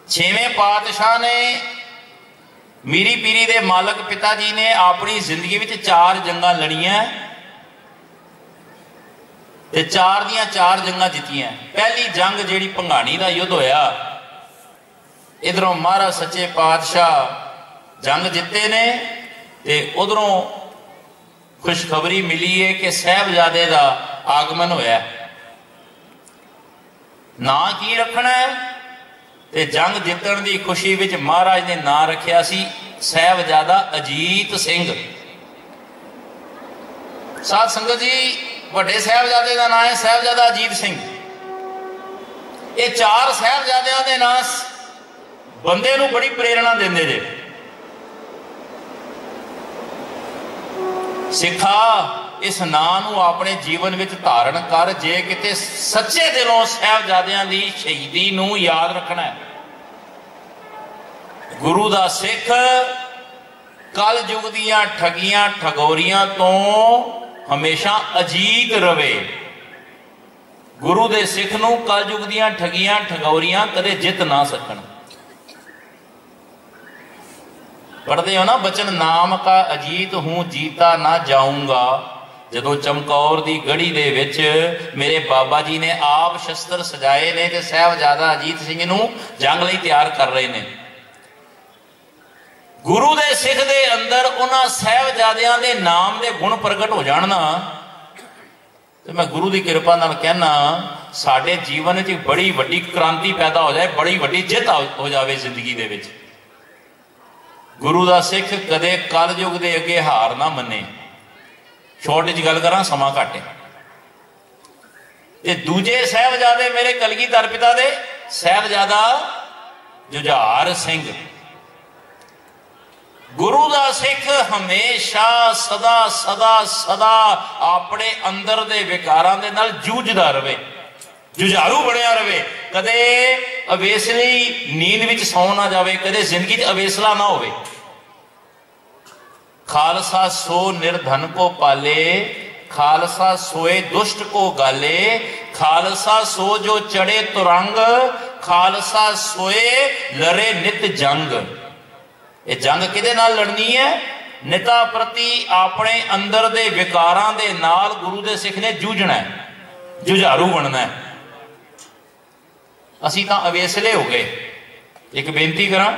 6वें पातशाह ने, मीरी पीरी दे मालक पिता जी ने अपनी जिंदगी विच 4 जंगां लड़ियां, ते 4 दियां 4 जंगां जित्तियां। पहली जंग जिहड़ी भंगाणी दा युद्ध होया, इधरों महाराज सच्चे पातशाह जंग जिते ने, ते उधरों खुशखबरी मिली है कि साहिबजादे का आगमन होया। ना की रखना है, ते जंग जितण की खुशी विच महाराज ने ना रखिया सी साहिबजादा अजीत सिंह। साध संगत जी, वड्डे साहिबजादे का नाम है साहिबजादा अजीत सिंह। ये 4 साहिबजादियां दे नाम बंदे नूं बड़ी प्रेरणा देंदे जे। सिखा इस नाम नूं अपने जीवन विच धारण कर, जे किते सच्चे दिलों साहिबजादियां दी शहीदी नूं याद रखना है। गुरु दा सिख कल युग दियां ठगियां ठगोरियां तो हमेशा अजीत रवे। गुरु दे सिख नूं कल युग दियां ठगियां ठगोरियां कदे जित ना सकन। पढ़ते हो ना बचन, नाम का अजीत हूं जीता ना जाऊंगा। जदों चमकौर दी गढ़ी दे विच मेरे बाबा जी ने आप शस्त्र सजाए ने ते साहिबजादा अजीत सिंह नूं जंग लई तैयार कर रहे ने। गुरु दे सिख दे अंदर उन्हां साहिबजादियां दे नाम दे गुण प्रगट हो जाण ना, ते मैं गुरु दी कृपा नाल कहना साडे जीवन च बड़ी वड्डी क्रांति पैदा हो जाए, बड़ी वड्डी जित हो जाए जिंदगी दे विच। गुरु दा सिख कदे कल युग दे अगे हार ना मने। छोटी जी गल करा, समा घट है। ते दूजे साहिबजादे मेरे कलगीधर पिता दे साहिबजादा जुझार सिंह। गुरु दा सिख हमेशा सदा सदा सदा अपने अंदर दे विकारां दे नाल जूझदा रवे, जुझारू बनिया रवे। कदे अवेसली नींद विच सौ ना जावे, कदे जिंदगी च अवेसला ना होवे। खालसा सो निर्धन को पाले, खालसा सोए दुष्ट को गाले, खालसा सो जो चढ़े तुरंग, खालसा सोए लड़े नित जंग। ये जंग किदे नाल लड़नी है? निता प्रति अपने अंदर दे विकारां दे नाल गुरु दे सिख ने जूझना है, जुझारू बनना है। असी तां अवेसले हो गए। एक बेनती करा,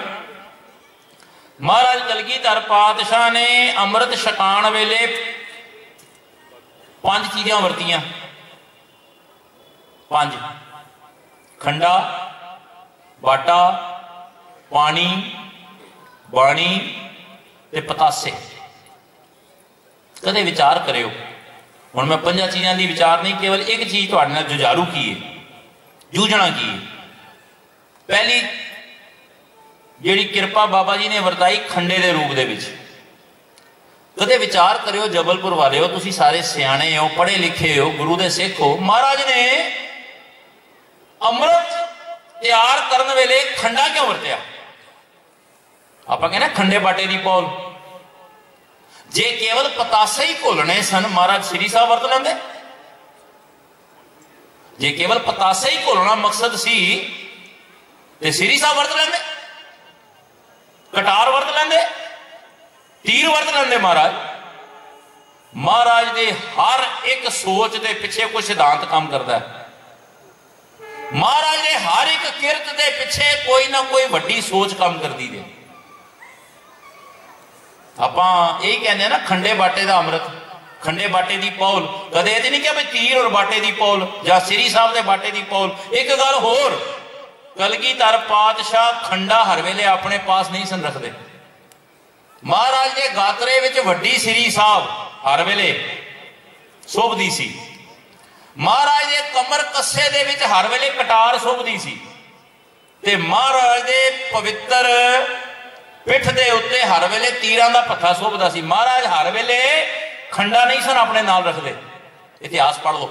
महाराज कलगीधर पातशाह ने अमृत छकाण वेले 5 चीज़ां वरतियां। 5 खंडा, बाटा, पानी, बाणी ते पतासे। कदे विचार करियो। हुण मैं 5 चीज़ां दी विचार नहीं, केवल एक चीज़ तुहाडे नाल जुझारू की है, जूझना की है। पहली जिहड़ी किरपा बाबा जी ने वरताई खंडे दे रूप दे विच। कदे विचार करियो जबलपुर वाले हो, तुसी सारे सियाणे हो, पढ़े लिखे हो, गुरु दे सिख हो, महाराज ने अमृत तैयार करने वेले खंडा क्यों वरत्या? आप कहने खंडे बाटे दी पौल। जे केवल पतासे ही घोलने सन, महाराज श्री साहब वरत लेंदे। जे केवल पतासे ही घोलना मकसद सी ते श्री साहब वरत लेंदे, कटार वरत लेंदे, तीर वरत लेंदे। महाराज दे हर एक सोच के पिछे कोई सिद्धांत काम करता है। महाराज दे हर एक किरत के पिछे कोई ना कोई वड्डी सोच काम करती है। आपां यही कहने ना, खंडे बाटे का अमृत, खंडे बाटे की पौल। कदे ये नहीं क्या भाई तीर और बाटे की पौल या श्री साहब के बाटे की पौल। एक गल होर, कलगीधर पातशाह खंडा हर वेले अपने पास नहीं सन रखते। महाराज के गातरे विच वड्डी श्री साहब हर वेले शोभदी सी। महाराज के कमर कस्से दे विच हर वेले कटार शोभदी सी। ते महाराज के पवित्र पिठ दे उत्ते हर वेले तीरां दा पत्था शोभदा सी। महाराज हर वेले खंडा नहीं सन अपने नाल रखते। इतिहास पढ़ लो।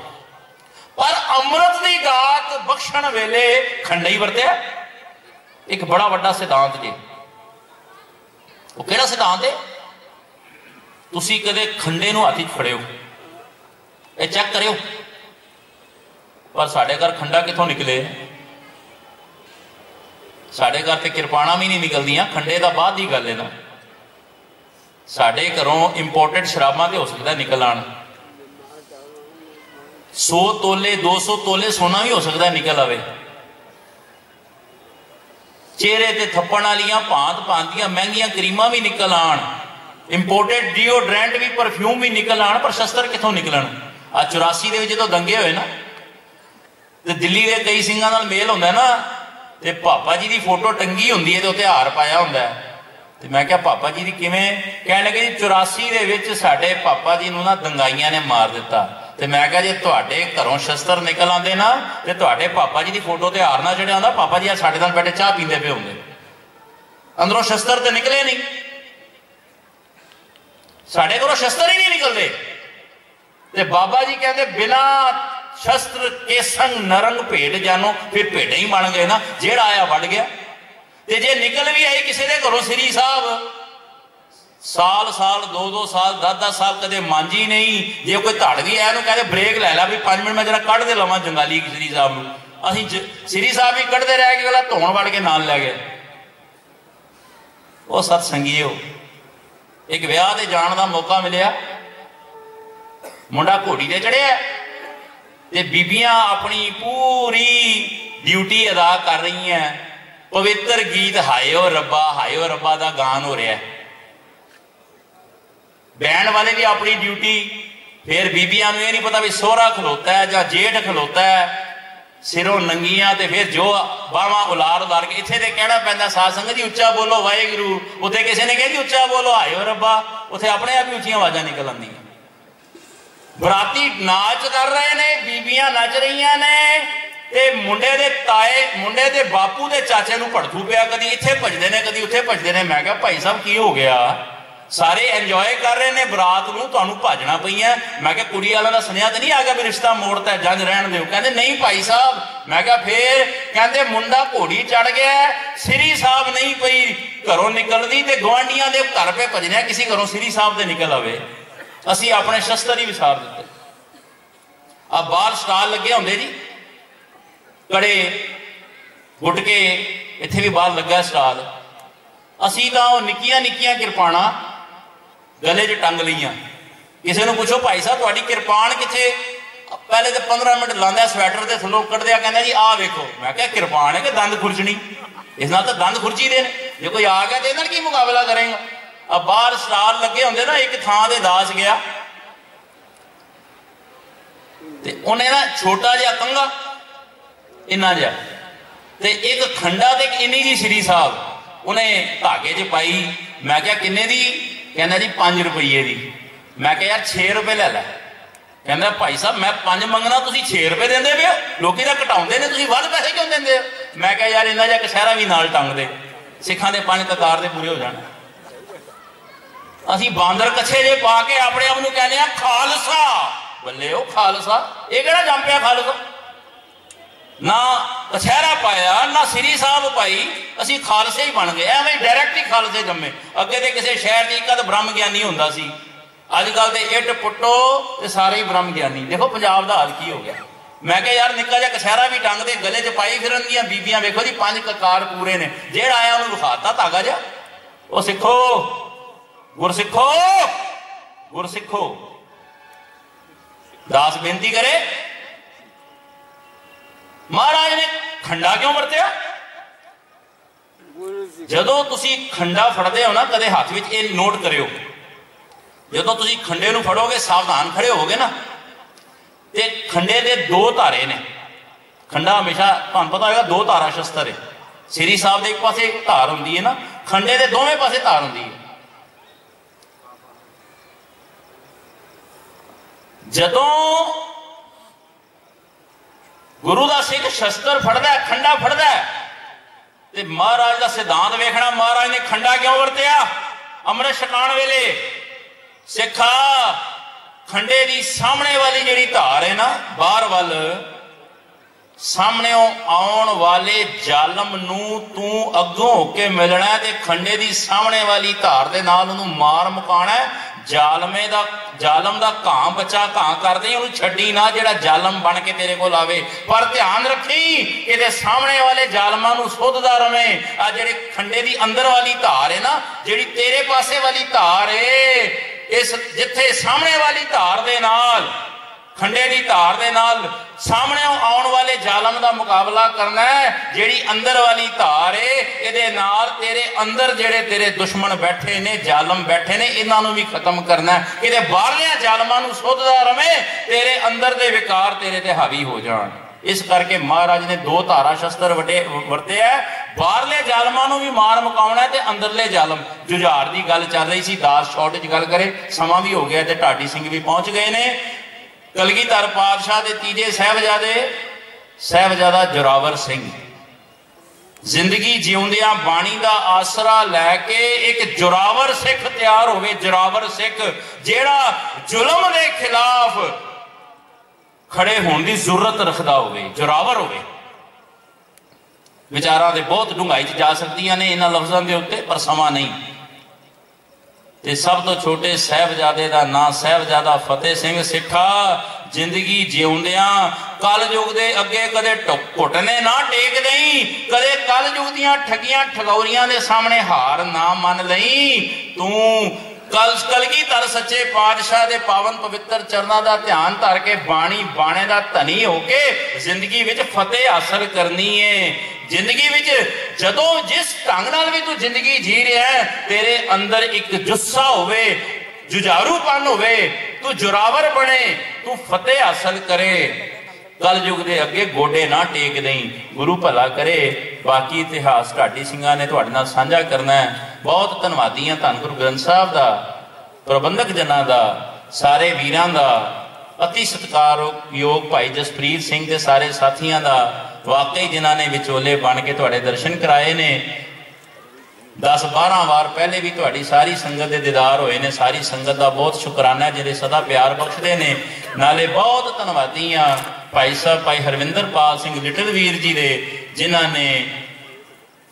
पर अमृत की दात बख्शण वेले खंडा ही वरत्या। एक बड़ा वड्डा सिद्धांत जी। वो केड़ा सिद्धांत है? तुसी कदे खंडे नूं हाथ च फड़ियो, ये चेक करियो। पर साडे घर खंडा कित्थों निकले? साडे घर ते किरपाणा भी नहीं निकलदियां, खंडे दा बाद दी गल है ना। साडे घरों इंपोर्टेड शराबां ते हो सकदा निकल आण। 100 ਤੋਲੇ 200 ਤੋਲੇ सोना भी हो सकता है निकल आवे। चेहरे ते थप्पण वालियां भांत भांत दियां महंगियां क्रीमां भी निकल आन, इंपोर्टेड डिओड्रेंट भी परफ्यूम भी निकल आन, पर शस्त्र कितों निकलन? आ 84 दे जो दंगे होए ना, तो दिल्ली के कई सिंघां नाल मेल होंदा ना, तो पापा जी की फोटो टंगी होंदी है, तो उत्ते हार पाया होंदा है। तो मैं क्या पापा जी की किवें? कहण लगे जी 84 दे विच साडे पापा जी नूं ना दंगाइयां ने मार दिता। तो मैं क्या जे तुहाडे घरों शस्त्र निकल आते ना, तो तुहाडे पापा जी की फोटो ते हार ना चढ़िया होंदा, पापा जी साडे नाल बैठे चाह पींदे पे होंदे, अंदरों शस्त्र तो निकले नहीं, साडे घरों शस्त्र ही नहीं निकलते। ते बाबा जी कहते बिना शस्त्र के संग नरंग भेट जानो, फिर भेट ही बन गए ना, जेड़ा आया बढ़ गया। ते जे निकल भी आई किसी के घरों श्री साहब, साल साल 2-2 साल 10-10 साल कदे मांजी नहीं, जे कोई धड़ भी है कहते ब्रेक लै ला भी 5 मिनट में जरा कढ़ दे लवां जंगाली श्री साहब नूं, असीं श्री साहब भी कढ़ते रह गए, गला धोण वड़ के नाल लै गए। वो सतसंगीओ, एक विआह ते जाण दा मौका मिलिया, मुंडा घोड़ी ते चढ़िया ते बीबियां अपनी पूरी ड्यूटी अदा कर रही हैं, पवित्र गीत हाय ओ रब्बा दा गान हो रहा है, बैंड वाले भी अपनी ड्यूटी, फिर बीबियां नूं ये नहीं पता भी सोहरा खलोता है या जेठ खलोता है, सिरों नंगियां, ते फिर जो बावां उलार के इत्थे ते कहना पैंदा साध संगत जी उच्चा बोलो वाहेगुरू, उत्थे किसी ने कहा उच्चा बोलो हाय ओ रब्बा, उत्थे अपने आप ही उच्चियां आवाज़ां निकल आंदियां। बराती नाच कर रहे ने, बीबियां नच रही ने, ते मुंडे दे ताए, मुंडे दे बापू दे चाचे नूं भड़थू पिया, कदी इत्थे भजदे ने कदी उत्थे भजदे ने। मैं कहा भाई साहब की हो गया? सारे एंजॉय कर रहे ने बरात नूं, तुहानूं भजना पईआं। मैं कहा कुड़ी वालों का सुनिया तो नहीं आ गया भी रिश्ता मोड़ता है, जंज रहण दिओ? कहंदे नहीं भाई साहब। मैं कहा फिर? कहंदे मुंडा घोड़ी चढ़ गया, श्री साहब नहीं पई घरों निकलदी, ते गुआंढियां दे घर पे भजने, किसी घरों श्री साहब ते निकल आवे, असी अपने शस्त्र ही विसार दिते। अब बाहर स्टाल लगे होंगे जी, कड़े गुटके, इत्थे भी बाहर लगा स्टाल, असी तो निक्कियां निक्कियां किरपाणा गले च टंग लियां। किसी को पूछो भाई साहब तुहाडी किरपान किथे? पहले तो 15 मिनट लांदा स्वैटर के थल्लों कढ़दिया, कहंदा जी आ वेखो। मैं क्या किरपान है कि दंद खुरचनी? इस नाल तो दंद खुरची दे ने, जो कोई आ गया तो इन्हां की मुकाबला करेगा? अब बाहर स्टाल लगे होंगे ना, एक थां ते दास गया ते उन्हें ना छोटा जिहा कंघा इन्ना जिहा ते एक खंडा ते इन्नी जी श्री साहब उन्हें धागे च पाई। मैं क्या किन्ने दी? कहना जी 5 रुपये की। मैं क्या यार 6 रुपये ले लै। कहना भाई साहब मैं 5 मंगना, तुसीं 6 रुपये देंदे पे हो, लोकी तां घटाउंदे ने, तुसीं वध पैसे क्यों देंदे हो? मैं क्या यार इन्ना जिहा कछहरा भी नाल टंग दे, सिखां दे 5 ककार दे पूरे हो जाण। असी बांदर कच्छे जे पा के अपने आप नूं कहने खालसा, बल्ले ओ खालसा, ये किहड़ा जम पिया खालसा? ना कछहरा पाया ना श्री साहब पाई, असी खालसे ही बन गए, एवं डायरैक्ट ही खालसे जम्मे। अगे तो किसी शहर की एक ब्रह्म ज्ञानी होंदा सी, अजकल तो इट पुट्टो ते सारे ही ब्रह्म ज्ञानी। देखो पंजाब का हाल की हो गया। मैं क्या यार निक्का जिहा कछहरा भी टंग दे, गले च पाई फिरन गियां बीबियां, वेखो जी 5 ककार पूरे ने, जेड़ा आया उन्होंने विखाता धागा जिहा। वो सिखो गुरसिखो, गुरसिखो। दास बेनती करे महाराज ने खंडा क्यों वरत्या? जदों तुसी खंडा फड़दे हो ना, कदे हाथ विच ये नोट करियो, जदों तुसी खंडे नूं फड़ोगे सावधान खड़े होगे ना, ते खंडे दे 2 धारे ने। खंडा हमेशा तुहानूं पता होगा 2 धारा शस्त्र है। श्री साहब दे एक पासे धार हुंदी है ना, खंडे दे दोवें पासे धार हुंदी है। जदों गुरु का सिख शस्त्र फड़दा, खंडा फड़दा, ते महाराज का सिद्धांत वेखना, महाराज ने खंडा क्यों वरत्या? अमृत छकाण वेले सिखा खंडे की सामने वाली जिहड़ी धार है ना, बाहर वाल सामने आउण वाले जालम नूं तू अगों होके मिलना है, ते खंडे की सामने वाली धार दे नाल उहनूं मार मुकाना है। जालम दा घां बच्चा घां कर दे, उन्होंने छड्डी ना, जेड़ा जालम बन के तेरे कोल आवे। पर ध्यान रखी कि सामने वाले जालमां नूं सुधदा रवे। आ जेड़े खंडे दी अंदर वाली धार है ना, जेड़ी तेरे पासे वाली धार है, इस जिथे सामने वाली धार दे नाल खंडे की धार दे नाल सामने आने वाले जालम का मुकाबला करना है। जेड़ी अंदर वाली धार है ये नाल तेरे अंदर जेड़े तेरे दुश्मन बैठे ने, जालम बैठे ने, इन्हों भी खत्म करना है। कि बाहरलिया जालमां नूं सुधदा रवे, तेरे अंदर दे विकार तेरे ते हावी हो जाण। इस करके महाराज ने दो धारा शस्त्र वरते है। बाहरले जालमां नूं भी मार मुकाउणा ते अंदरले जालम। जुझार की गल चल रही सी, दास शॉर्ट च गल करे, समा भी हो गया ते ढाडी सिंह भी पहुंच गए ने। कलगीधर पातशाह के तीजे साहबजादे साहबजादा जोरावर सिंह जिंदगी जिउंदियां बाणी का आसरा लैके एक जोरावर सिख तैयार होवे। जोरावर सिख जेड़ा जुल्म के खिलाफ खड़े होने की जरूरत रखता होवे, जोरावर होवे। विचारां दे बहुत डूंघाई च जा सकदियां ने इन्हां लफ्ज़ां दे उत्ते, पर समा नहीं। ते सब तो छोटे साहबजादे का नाम साहबजादा फतेह सिंह सिठा जिंदगी जिउंदियां कल युग दे अगे कदे घुटने ना टेक दई, कदे कल युग दियां ठगियां ठगौरियां दे सामने हार ना मन लई। तू कलगीधर सच्चे पातशाह दे पावन पवित्र चरणों का ध्यान धर के बाणी बाणे का धनी होके जिंदगी विच फतेह हासिल करनी है। जिंदगी विच जदों जिस ढंग नाल भी तू जिंदगी जी रहा है, तेरे अंदर एक जुस्सा होवे, जुझारूपन होवे, तू जोरावर बने, तू फतेह हासिल करे। कल युग के अगे गोडे ना टेक दई, गुरु भला करे। बाकी इतिहास ढाडी सिंघां ने तुहाडे नाल साझा करना है। बहुत धन्नवादी हां धन गुरु ग्रंथ साहब का, प्रबंधक जनां दा, सारे वीरां दा, अति सत्कारयोग भाई जसप्रीत सिंह के सारे साथियों का, वाकई जिन्होंने विचोले बन के तुहाडे दर्शन कराए ने। 10-12 बार पहले भी तुहाडी सारी संगत के दीदार होए ने। सारी संगत का बहुत शुकराना है जिहड़े सदा प्यार बख्शते ने। नाले बहुत धन्नवादी हाँ भाई साहब भाई हरविंदर पाल सिंह लिटिल वीर जी दे, जिन्होंने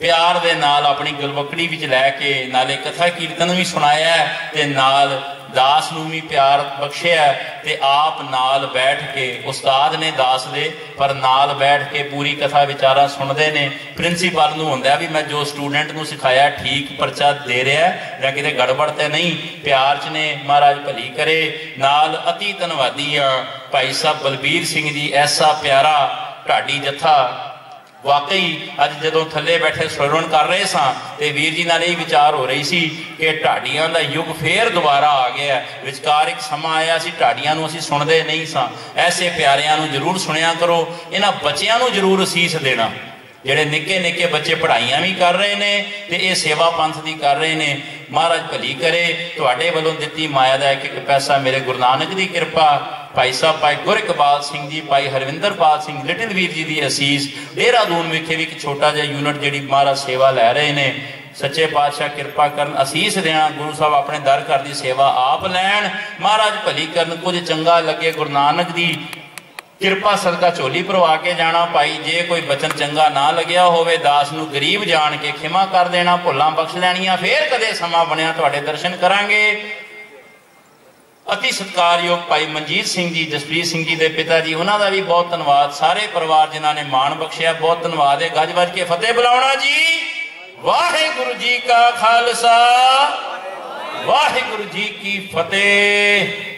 प्यार दे नाल अपनी गुलबकड़ी विच लैके नाले कथा कीर्तन भी सुनाया ते नाल दास नूं भी प्यार बख्शिया ते आप नाल बैठ के उस्ताद ने दास दे पर नाल बैठ के पूरी कथा विचारा सुनते ने। प्रिंसीपल नूं हुंदा भी मैं जो स्टूडेंट नूं सिखाया ठीक परचा दे रहा है जां किते गड़बड़ ते नहीं, प्यार च ने। महाराज भली करे। नाल अति धन्नवादी आ भाई साहब बलबीर सिंह जी, ऐसा प्यारा ढाडी जत्था। वाकई अज जदों थले बैठे श्रवण कर रहे सां ते वीर जी नाल यही विचार हो रही सी कि ढाडियां दा युग फिर दोबारा आ गया। विचकार एक समा आया सी ढाडियां नूं असीं सुणदे नहीं सां। ऐसे प्यारियां नूं जरूर सुनिया करो। इन्हां बच्चियां नूं जरूर असीस देना। ਜਿਹੜੇ ਨਿੱਕੇ ਨਿੱਕੇ ਬੱਚੇ ਪੜ੍ਹਾਈਆਂ ਵੀ ਕਰ ਰਹੇ ਨੇ ਤੇ ਇਹ ਸੇਵਾ ਪੰਥ ਦੀ ਕਰ ਰਹੇ ਨੇ। ਮਹਾਰਾਜ ਭਲੀ ਕਰੇ। ਤੁਹਾਡੇ ਵੱਲੋਂ ਦਿੱਤੀ ਮਾਇਆ ਦਾ ਇੱਕ ਇੱਕ ਪੈਸਾ ਮੇਰੇ ਗੁਰੂ ਨਾਨਕ ਦੀ ਕਿਰਪਾ, ਭਾਈ ਸਾਹਿਬ ਭਾਈ ਗੁਰਇਕਬਾਲ ਸਿੰਘ ਜੀ, ਭਾਈ ਹਰਵਿੰਦਰਪਾਲ ਸਿੰਘ ਲਿਟਲ ਵੀਰ ਜੀ ਦੀ ਅਸੀਸ, ਦੇਹਰਾਦੂਨ ਵਿਖੇ ਵੀ ਇੱਕ ਛੋਟਾ ਜਿਹਾ ਯੂਨਿਟ ਜਿਹੜੀ ਮਹਾਰਾਜ ਸੇਵਾ ਲੈ ਰਹੇ ਨੇ। सच्चे पातशाह कृपा करन, असीस दें। गुरु साहब अपने दर घर की सेवा आप लैन। महाराज भली करन। कुछ चंगा लगे गुरु नानक की किरपा सदका झोली भरवा के जाना। भाई जे कोई बचन चंगा ना लग्या होवे दास नूं गरीब जान के खिमा कर देना, भुल्लां बख्श लैणियां। फिर कदे समा बनया तुहाडे दर्शन करांगे। अति सत्कारयोग भाई मनजीत सिंह जी, जसप्रीत सिंह जी के पिता जी, उन्हों का भी बहुत धन्यवाद। सारे परिवार जिन्होंने मान बख्शिया बहुत धन्यवाद है। गज वज के फतेह बुलाउणा जी। वाहिगुरु जी का खालसा, वाहिगुरु जी की फतेह।